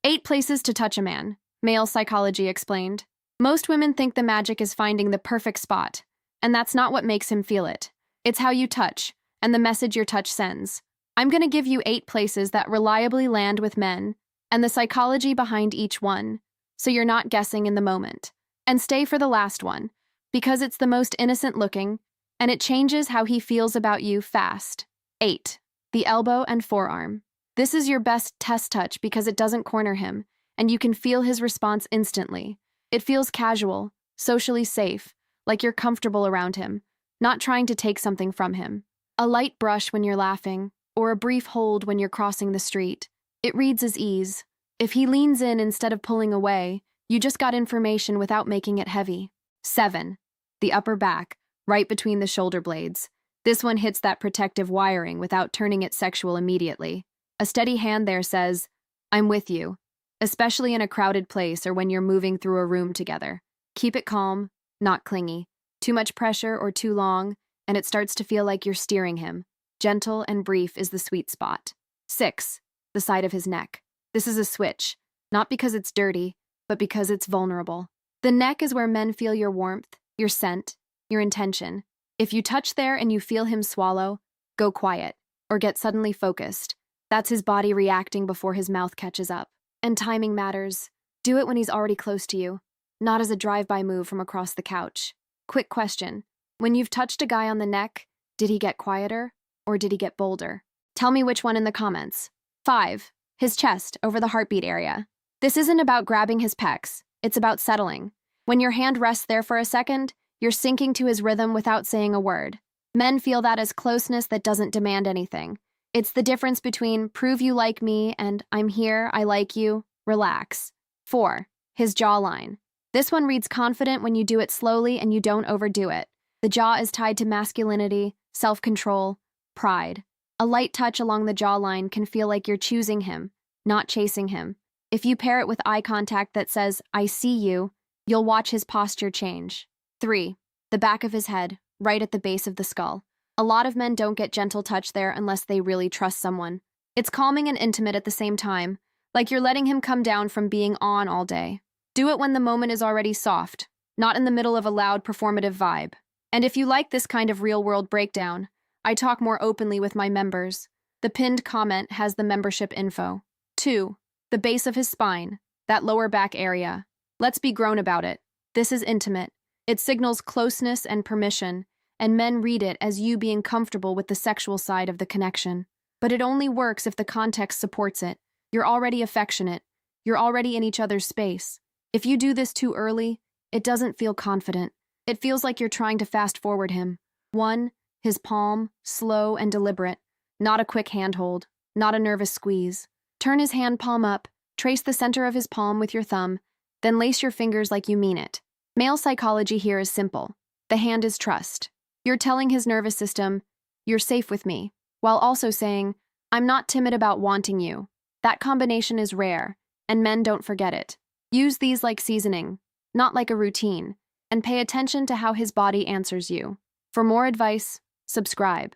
8 places to touch a man, male psychology explained. Most women think the magic is finding the perfect spot, and that's not what makes him feel it. It's how you touch, and the message your touch sends. I'm going to give you 8 places that reliably land with men, and the psychology behind each one, so you're not guessing in the moment. And stay for the last one, because it's the most innocent looking, and it changes how he feels about you fast. 8. The elbow and forearm. This is your best test touch because it doesn't corner him, and you can feel his response instantly. It feels casual, socially safe, like you're comfortable around him, not trying to take something from him. A light brush when you're laughing, or a brief hold when you're crossing the street. It reads as ease. If he leans in instead of pulling away, you just got information without making it heavy. 7. The upper back, right between the shoulder blades. This one hits that protective wiring without turning it sexual immediately. A steady hand there says, I'm with you, especially in a crowded place or when you're moving through a room together. Keep it calm, not clingy. Too much pressure or too long, and it starts to feel like you're steering him. Gentle and brief is the sweet spot. 6. The side of his neck. This is a switch, not because it's dirty, but because it's vulnerable. The neck is where men feel your warmth, your scent, your intention. If you touch there and you feel him swallow, go quiet, or get suddenly focused. That's his body reacting before his mouth catches up. And timing matters. Do it when he's already close to you, not as a drive-by move from across the couch. Quick question. When you've touched a guy on the neck, did he get quieter or did he get bolder? Tell me which one in the comments. 5. His chest over the heartbeat area. This isn't about grabbing his pecs. It's about settling. When your hand rests there for a second, you're sinking to his rhythm without saying a word. Men feel that as closeness that doesn't demand anything. It's the difference between prove you like me and I'm here, I like you, relax. 4. His jawline. This one reads confident when you do it slowly and you don't overdo it. The jaw is tied to masculinity, self-control, pride. A light touch along the jawline can feel like you're choosing him, not chasing him. If you pair it with eye contact that says, I see you, you'll watch his posture change. 3. The back of his head, right at the base of the skull. A lot of men don't get gentle touch there unless they really trust someone. It's calming and intimate at the same time, like you're letting him come down from being on all day. Do it when the moment is already soft, not in the middle of a loud performative vibe. And if you like this kind of real-world breakdown, I talk more openly with my members. The pinned comment has the membership info. 2. The base of his spine, that lower back area. Let's be grown about it. This is intimate. It signals closeness and permission, and men read it as you being comfortable with the sexual side of the connection. But it only works if the context supports it. You're already affectionate. You're already in each other's space. If you do this too early, it doesn't feel confident. It feels like you're trying to fast forward him. 1. His palm, slow and deliberate. Not a quick handhold, not a nervous squeeze. Turn his hand palm up, trace the center of his palm with your thumb, then lace your fingers like you mean it. Male psychology here is simple. The hand is trust. You're telling his nervous system, you're safe with me, while also saying, I'm not timid about wanting you. That combination is rare, and men don't forget it. Use these like seasoning, not like a routine, and pay attention to how his body answers you. For more advice, subscribe.